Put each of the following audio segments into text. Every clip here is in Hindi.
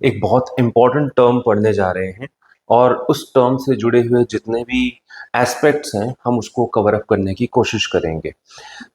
एक बहुत इंपॉर्टेंट टर्म पढ़ने जा रहे हैं और उस टर्म से जुड़े हुए जितने भी एस्पेक्ट्स हैं हम उसको कवर अप करने की कोशिश करेंगे।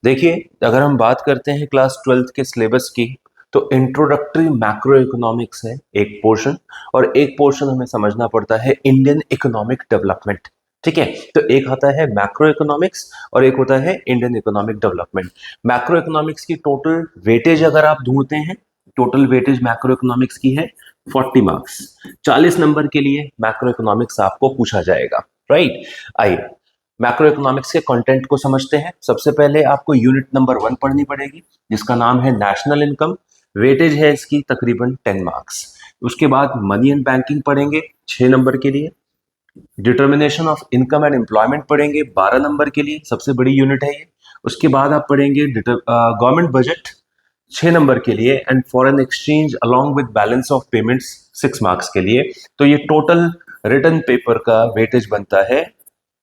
देखिए, अगर हम बात करते हैं क्लास 12th के सिलेबस की, तो इंट्रोडक्टरी मैक्रो इकोनॉमिक्स है एक पोर्शन, और एक पोर्शन हमें समझना पड़ता है इंडियन इकोनॉमिक डेवलपमेंट। ठीक है, तो एक आता है मैक्रो इकोनॉमिक्स और एक होता है Indian economic development. Macro economics की टोटल वेटेज अगर आप ढूंढते हैं, टोटल वेटेज मैक्रो इकोनॉमिक्स की है 40 मार्क्स। 40 नंबर के लिए मैक्रो इकोनॉमिक्स आपको पूछा जाएगा, राइट। आइए मैक्रो इकोनॉमिक्स के कंटेंट को समझते हैं। सबसे पहले आपको यूनिट नंबर 1 पढ़नी पड़ेगी, जिसका नाम है नेशनल इनकम। वेटेज है इसकी तकरीबन 10 मार्क्स। उसके बाद मनी एंड बैंकिंग पढ़ेंगे 6 नंबर के लिए। Determination of income and employment पढ़ेंगे 12 नंबर के लिए, सबसे बड़ी यूनिट है ये। उसके बाद आप पढ़ेंगे गवर्नमेंट बजट 6 नंबर के लिए, and foreign exchange along with balance of payments 6 marks के लिए। तो ये टोटल रिटन पेपर का वेटेज बनता है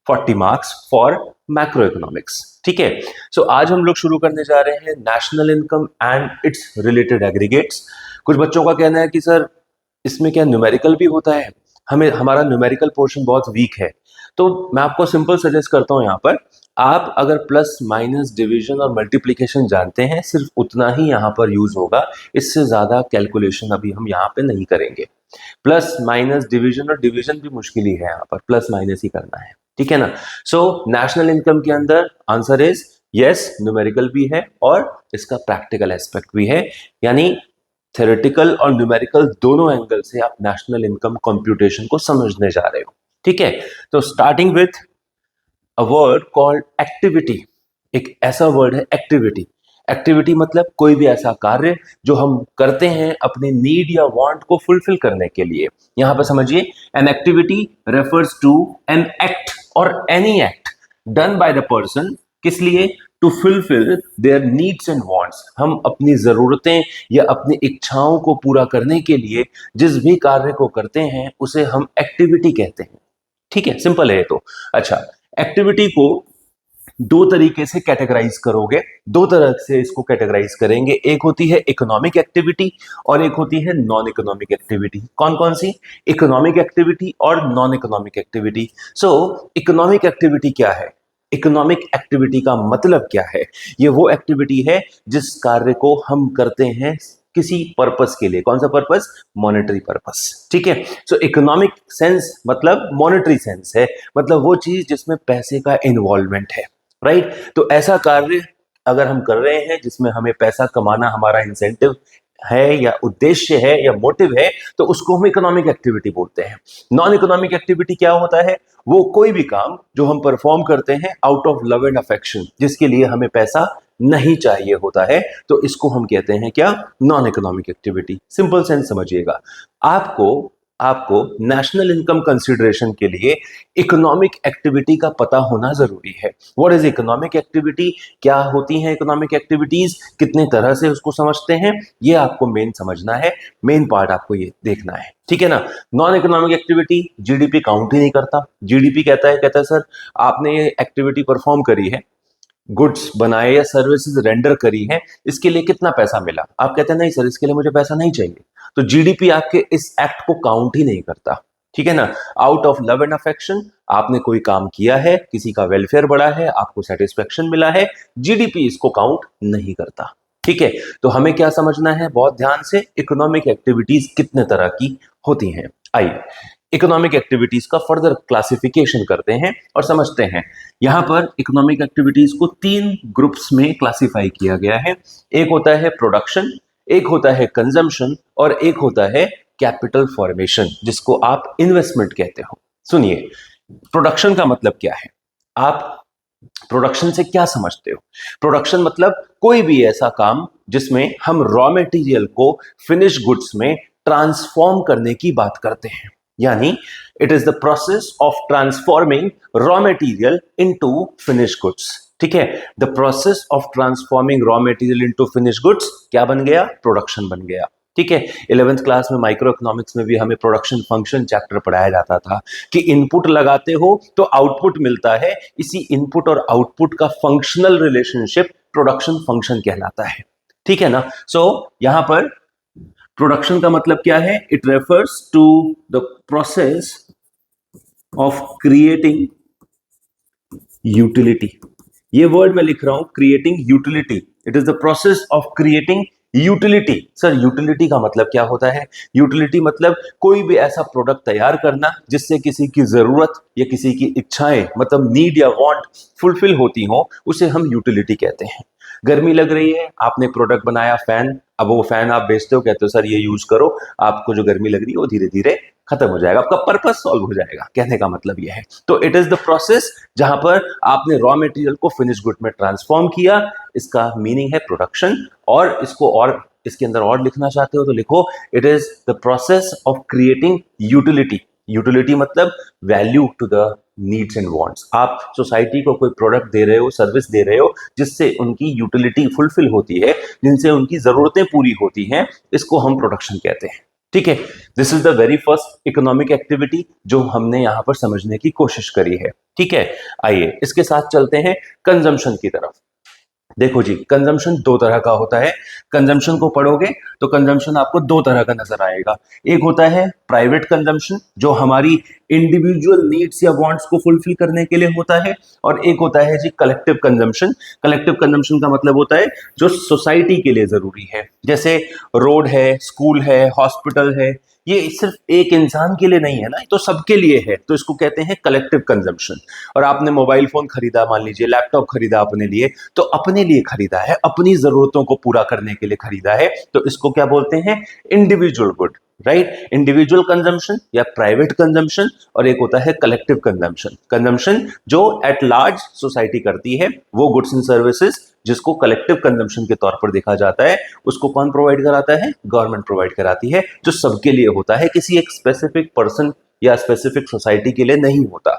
40 मार्क्स फॉर मैक्रो इकोनॉमिक्स। ठीक है, सो आज हम लोग शुरू करने जा रहे हैं national income and it's related aggregates. कुछ बच्चों का कहना है कि सर इसमें क्या न्यूमेरिकल भी होता है, हमें हमारा न्यूमेरिकल पोर्शन बहुत वीक है। तो मैं आपको सिंपल सजेस्ट करता हूं, यहाँ पर आप अगर प्लस माइनस डिवीजन और मल्टीप्लिकेशन जानते हैं, सिर्फ उतना ही यहाँ पर यूज होगा। इससे ज्यादा कैलकुलेशन अभी हम यहाँ पे नहीं करेंगे। प्लस माइनस डिवीजन, और डिवीजन भी मुश्किल ही है, यहाँ पर प्लस माइनस ही करना है। ठीक है ना। सो नेशनल इनकम के अंदर आंसर इज यस, न्यूमेरिकल भी है और इसका प्रैक्टिकल एस्पेक्ट भी है, यानी थ्योरेटिकल और न्यूमेरिकल दोनों एंगल से आप नेशनल इनकम कंप्यूटेशन को समझने जा रहे हो। ठीक है, तो starting with a word called activity. एक ऐसा वर्ड है एक्टिविटी। एक्टिविटी मतलब कोई भी ऐसा कार्य जो हम करते हैं अपने नीड या वांट को फुलफिल करने के लिए। यहां पर समझिए, an activity refers to an act और any act done by the person, किस लिए? To fulfil their needs and wants. हम अपनी जरूरतें या अपनी इच्छाओं को पूरा करने के लिए जिस भी कार्य को करते हैं उसे हम एक्टिविटी कहते हैं। ठीक है, सिंपल है ये तो। अच्छा, एक्टिविटी को दो तरीके से कैटेगराइज करोगे, दो तरह से इसको कैटेगराइज करेंगे। एक होती है इकोनॉमिक एक्टिविटी और एक होती है नॉन इकोनॉमिक एक्टिविटी। कौन कौन सी? इकोनॉमिक एक्टिविटी और नॉन इकोनॉमिक एक्टिविटी। सो इकोनॉमिक एक्टिविटी क्या है? इकोनॉमिक एक्टिविटी का मतलब क्या है? ये वो एक्टिविटी है जिस कार्य को हम करते हैं किसी पर्पस के लिए। कौन सा पर्पस? Monetary purpose. ठीक है, सो इकोनॉमिक सेंस मतलब मॉनेटरी सेंस है, मतलब वो चीज जिसमें पैसे का इन्वॉल्वमेंट है, राइट। तो ऐसा कार्य अगर हम कर रहे हैं जिसमें हमें पैसा कमाना हमारा इंसेंटिव है या उद्देश्य है या मोटिव है, तो उसको हम इकोनॉमिक एक्टिविटी बोलते हैं। नॉन इकोनॉमिक एक्टिविटी क्या होता है? वो कोई भी काम जो हम परफॉर्म करते हैं out of love and affection, जिसके लिए हमें पैसा नहीं चाहिए होता है, तो इसको हम कहते हैं क्या? Non economic activity. Simple sense समझिएगा। आपको आपको नेशनल इनकम कंसिडरेशन के लिए इकोनॉमिक एक्टिविटी का पता होना जरूरी है। What is economic activity? क्या होती हैं इकोनॉमिक एक्टिविटीज? कितने तरह से उसको समझते हैं? ये आपको मेन समझना है, मेन पार्ट आपको ये देखना है। ठीक है ना। Non economic activity GDP count ही नहीं करता। जीडीपी कहता है सर आपने ये एक्टिविटी परफॉर्म करी है, गुड्स बनाए या सर्विसेज रेंडर करी है, इसके लिए कितना पैसा मिला? आप कहते हैं नहीं सर इसके लिए मुझे पैसा नहीं चाहिए, तो जीडीपी आपके इस एक्ट को काउंट ही नहीं करता। ठीक है ना। Out of love and affection आपने कोई काम किया है, किसी का वेलफेयर बढ़ा है, आपको सेटिस्फेक्शन मिला है, जीडीपी इसको काउंट नहीं करता। ठीक है, तो हमें क्या समझना है बहुत ध्यान से? इकोनॉमिक एक्टिविटीज कितने तरह की होती हैं। आइए इकोनॉमिक एक्टिविटीज का फर्दर क्लासिफिकेशन करते हैं और समझते हैं। यहां पर इकोनॉमिक एक्टिविटीज को 3 ग्रुप्स में क्लासिफाई किया गया है। एक होता है प्रोडक्शन, एक होता है कंजम्पशन और एक होता है कैपिटल फॉर्मेशन, जिसको आप इन्वेस्टमेंट कहते हो। सुनिए, प्रोडक्शन का मतलब क्या है? आप प्रोडक्शन से क्या समझते हो? प्रोडक्शन मतलब कोई भी ऐसा काम जिसमें हम रॉ मटेरियल को फिनिश गुड्स में ट्रांसफॉर्म करने की बात करते हैं। यानी it is the process of transforming raw material into finish goods. ठीक है, the process of transforming raw material into finish goods क्या बन गया? प्रोडक्शन बन गया। ठीक है, 11th क्लास में माइक्रो इकोनॉमिक्स में भी हमें प्रोडक्शन फंक्शन चैप्टर पढ़ाया जाता था कि इनपुट लगाते हो तो आउटपुट मिलता है। इसी इनपुट और आउटपुट का फंक्शनल रिलेशनशिप प्रोडक्शन फंक्शन कहलाता है। ठीक है ना। सो यहां पर प्रोडक्शन का मतलब क्या है? It refers to the process of creating utility. ये वर्ड मैं लिख रहा हूं, creating utility. It is the process of creating utility. Sir utility का मतलब क्या होता है? यूटिलिटी मतलब कोई भी ऐसा प्रोडक्ट तैयार करना जिससे किसी की जरूरत या किसी की इच्छाएं, मतलब नीड या वांट फुलफिल होती हो, उसे हम यूटिलिटी कहते हैं। गर्मी लग रही है, आपने प्रोडक्ट बनाया फैन, अब वो फैन आप बेचते हो, कहते हो सर ये यूज करो, आपको जो गर्मी लग रही है वो धीरे धीरे खत्म हो जाएगा, आपका पर्पस सॉल्व हो जाएगा। कहने का मतलब ये है। तो इट इज द प्रोसेस जहां पर आपने रॉ मटेरियल को फिनिश गुड में ट्रांसफॉर्म किया, इसका मीनिंग है प्रोडक्शन। और इसको और इसके अंदर और लिखना चाहते हो तो लिखो, it is the process of creating utility. Utility मतलब value to the needs and wants. आप सोसाइटी को कोई प्रोडक्ट दे रहे हो, सर्विस दे रहे हो, जिससे उनकी यूटिलिटी फुलफिल होती है, जिनसे उनकी जरूरतें पूरी होती हैं, इसको हम प्रोडक्शन कहते हैं। ठीक है, this is the very first economic activity जो हमने यहां पर समझने की कोशिश करी है। ठीक है, आइए इसके साथ चलते हैं कंजम्पशन की तरफ। देखो जी, कंजम्पशन दो तरह का होता है। कंजम्पशन को पढ़ोगे तो कंजम्पशन आपको दो तरह का नजर आएगा। एक होता है प्राइवेट कंजम्पशन, जो हमारी इंडिविजुअल नीड्स या वांट्स को फुलफिल करने के लिए होता है। और एक होता है जी कलेक्टिव कंजम्पशन। कलेक्टिव कंजम्पशन का मतलब होता है जो सोसाइटी के लिए जरूरी है, जैसे रोड है, स्कूल है, हॉस्पिटल है। ये सिर्फ एक इंसान के लिए नहीं है ना, ये तो सबके लिए है, तो इसको कहते हैं कलेक्टिव कंजम्पशन। और आपने मोबाइल फोन खरीदा, मान लीजिए लैपटॉप खरीदा अपने लिए, तो अपने लिए खरीदा है, अपनी जरूरतों को पूरा करने के लिए खरीदा है, तो इसको क्या बोलते हैं? Individual good, right? Individual consumption या प्राइवेट कंजम्पशन, और एक होता है कलेक्टिव कंजम्पशन। कंजम्पशन जो एट लार्ज सोसाइटी करती है, वो गुड्स एंड सर्विसेज जिसको कलेक्टिव कंजम्पशन के तौर पर देखा जाता है, उसको कौन प्रोवाइड कराता है? गवर्नमेंट प्रोवाइड कराती है, जो सबके लिए होता है, किसी एक स्पेसिफिक पर्सन या स्पेसिफिक सोसाइटी के लिए नहीं होता।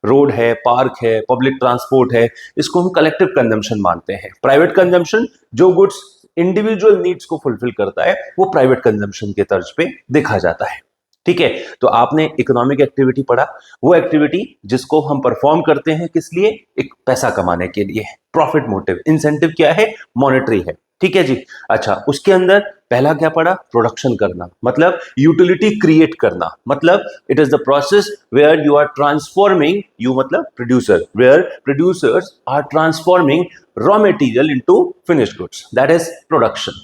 रोड है, पार्क है, पब्लिक ट्रांसपोर्ट है, इसको हम कलेक्टिव कंजम्पशन मानते हैं। प्राइवेट कंजम्पशन जो गुड्स इंडिविजुअल नीड्स को फुलफिल करता है, वो प्राइवेट कंजम्पशन के तर्ज पे देखा जाता है। ठीक है, तो आपने इकोनॉमिक एक्टिविटी पढ़ा, वो एक्टिविटी जिसको हम परफॉर्म करते हैं किस लिए? एक पैसा कमाने के लिए, प्रॉफिट मोटिव। इंसेंटिव क्या है? मॉनेटरी है। ठीक है जी। अच्छा, उसके अंदर पहला क्या पढ़ा? प्रोडक्शन करना, मतलब यूटिलिटी क्रिएट करना, मतलब it is the process where you are transforming, you मतलब producer, where producers are transforming raw material into finished goods, that is production.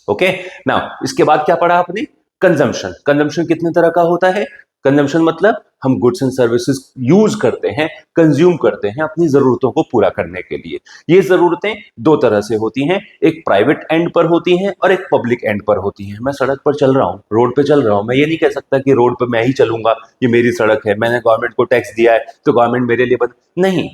Okay, now इसके बाद क्या पढ़ा आपने? कंजम्पशन। कंजम्पशन कितने तरह का होता है? कंजम्पशन मतलब हम गुड्स एंड सर्विसेज यूज करते हैं, कंज्यूम करते हैं अपनी जरूरतों को पूरा करने के लिए। ये जरूरतें दो तरह से होती हैं, एक प्राइवेट एंड पर होती हैं और एक पब्लिक एंड पर होती हैं। मैं सड़क पर चल रहा हूँ, रोड पे चल रहा हूँ, मैं ये नहीं कह सकता कि रोड पे मैं ही चलूंगा, ये मेरी सड़क है, मैंने गवर्नमेंट को टैक्स दिया है तो गवर्नमेंट मेरे लिए नहीं,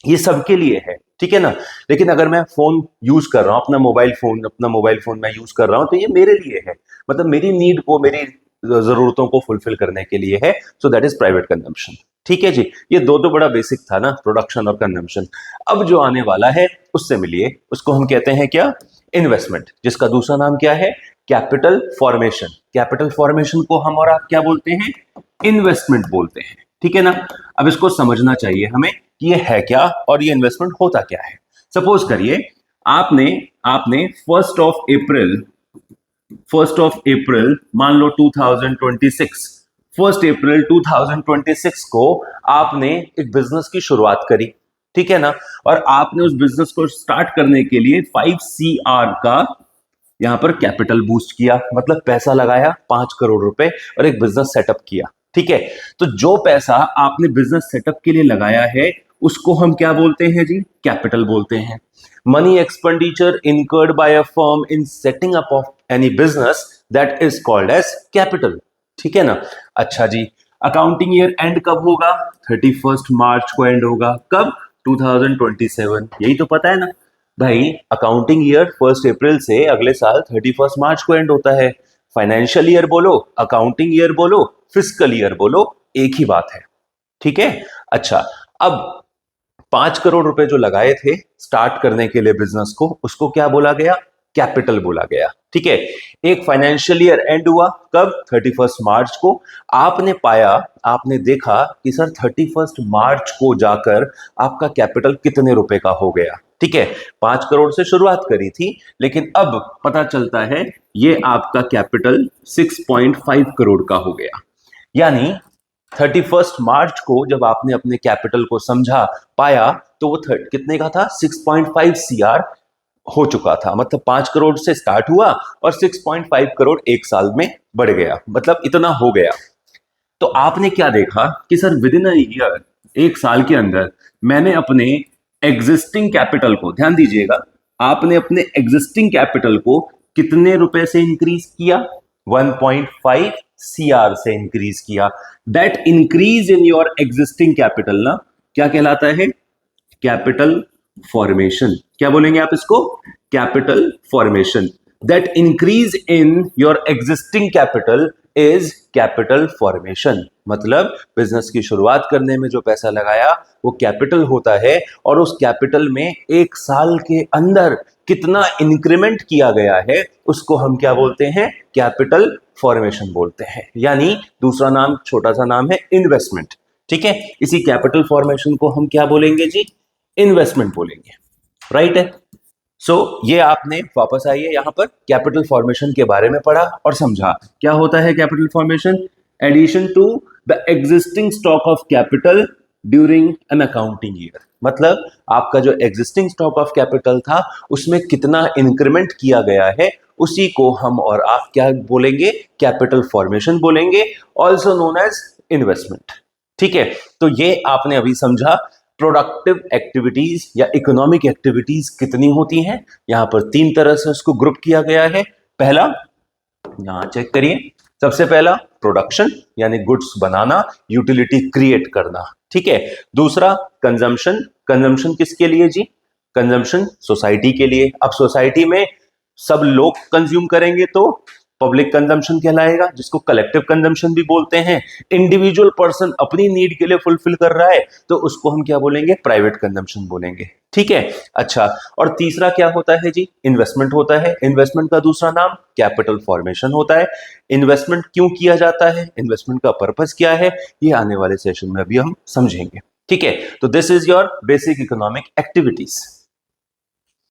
ये सबके लिए है। ठीक है ना? लेकिन अगर मैं फोन यूज कर रहा हूं, अपना मोबाइल फोन मैं यूज कर रहा हूं, तो ये मेरे लिए है, मतलब मेरी नीड को, मेरी जरूरतों को फुलफिल करने के लिए है। So that is private consumption. ठीक है जी, ये दो तो बड़ा बेसिक था ना, प्रोडक्शन और कंजम्पशन। अब जो आने वाला है उससे मिलिए, उसको हम कहते हैं क्या? इन्वेस्टमेंट, जिसका दूसरा नाम क्या है? Capital formation. कैपिटल फॉर्मेशन को हम और आप क्या बोलते हैं? इन्वेस्टमेंट बोलते हैं। ठीक है ना? अब इसको समझना चाहिए हमें कि ये है क्या और ये इन्वेस्टमेंट होता क्या है। सपोज करिए आपने आपने फर्स्ट ऑफ अप्रैल मान लो 2026, 1 अप्रैल 2026 को आपने एक बिजनेस की शुरुआत करी। ठीक है ना? और आपने उस बिजनेस को स्टार्ट करने के लिए 5 CR का यहां पर कैपिटल बूस्ट किया, मतलब पैसा लगाया 5 करोड़ रुपए और एक बिजनेस सेटअप किया। ठीक है, तो जो पैसा आपने बिजनेस सेटअप के लिए लगाया है उसको हम क्या बोलते हैं जी? कैपिटल बोलते हैं। Money expenditure incurred by a firm in setting up of any business, that is called as capital. ठीक है ना? अच्छा जी, अकाउंटिंग ईयर एंड कब होगा? 31 मार्च को एंड होगा। कब? 2027। यही तो पता है ना भाई, अकाउंटिंग ईयर 1 अप्रैल से अगले साल 31 मार्च को एंड होता है। फाइनेंशियल ईयर बोलो, अकाउंटिंग ईयर बोलो, फिस्कल ईयर बोलो, एक ही बात है। ठीक है? अच्छा, अब 5 करोड़ रुपए जो लगाए थे स्टार्ट करने के लिए बिजनेस को, उसको क्या बोला गया? कैपिटल बोला गया। ठीक है, एक फाइनेंशियल ईयर एंड हुआ कब? 31 मार्च को। आपने देखा कि सर 31 मार्च को जाकर आपका कैपिटल कितने रुपए का हो गया? ठीक है, 5 करोड़ से शुरुआत करी थी, लेकिन अब पता चलता है ये आपका कैपिटल 6.5 करोड़ का हो गया। यानी 31 मार्च को जब आपने अपने कैपिटल को समझा पाया तो वो कितने का था, 6.5 सीआर हो चुका था। मतलब 5 करोड़ से स्टार्ट हुआ और 6.5 करोड़ एक साल में बढ़ गया, मतलब इतना हो गया। तो आपने क्या देखा कि sir with in a year, एक साल के अंदर मैंने अपने एग्जिस्टिंग कैपिटल को, ध्यान दीजिएगा, आपने अपने एग्जिस्टिंग कैपिटल को कितने रुपए से इंक्रीज किया, 1.5 सीआर से इंक्रीज किया। That increase in your existing capital ना क्या कहलाता है, कैपिटल फॉर्मेशन। क्या बोलेंगे आप इसको, capital formation. That increase in your existing capital is capital formation. मतलब बिजनेस की शुरुआत करने में जो पैसा लगाया वो कैपिटल होता है, और उस कैपिटल में एक साल के अंदर कितना इंक्रीमेंट किया गया है उसको हम क्या बोलते हैं, कैपिटल फॉर्मेशन बोलते हैं। यानी दूसरा नाम, छोटा सा नाम है इन्वेस्टमेंट। ठीक है, इसी कैपिटल फॉर्मेशन को हम क्या बोलेंगे जी, इन्वेस्टमेंट बोलेंगे। राइट है। सो ये आपने, वापस आइए यहां पर, कैपिटल फॉर्मेशन के बारे में पढ़ा और समझा। क्या होता है capital formation, addition to the existing stock of capital during an accounting year. मतलब आपका जो एग्जिस्टिंग स्टॉक ऑफ कैपिटल था उसमें कितना इंक्रीमेंट किया गया है, उसी को हम और आप क्या बोलेंगे, कैपिटल फॉर्मेशन बोलेंगे, ऑल्सो नोन एज इन्वेस्टमेंट। ठीक है, तो ये आपने अभी समझा प्रोडक्टिव एक्टिविटीज या इकोनॉमिक एक्टिविटीज कितनी होती हैं। यहां पर 3 तरह से उसको ग्रुप किया गया है। पहला, यहां चेक करिए, सबसे पहला प्रोडक्शन यानी गुड्स बनाना, यूटिलिटी क्रिएट करना। ठीक है, दूसरा कंजम्पशन। कंजम्पशन किसके लिए जी, कंजम्पशन सोसाइटी के लिए। अब सोसाइटी में सब लोग कंज्यूम करेंगे तो पब्लिक कंजम्पशन कहलाएगा, जिसको कलेक्टिव कंजम्पशन भी बोलते हैं। इंडिविजुअल पर्सन अपनी नीड के लिए फुलफिल कर रहा है तो उसको हम क्या बोलेंगे, प्राइवेट कंजम्पशन बोलेंगे। ठीक है, अच्छा, और तीसरा क्या होता है जी, इन्वेस्टमेंट होता है। इन्वेस्टमेंट का दूसरा नाम कैपिटल फॉर्मेशन होता है। इन्वेस्टमेंट क्यों किया जाता है, इन्वेस्टमेंट का पर्पस क्या है, ये आने वाले सेशन में अभी हम समझेंगे। ठीक है, तो this is your basic economic activities.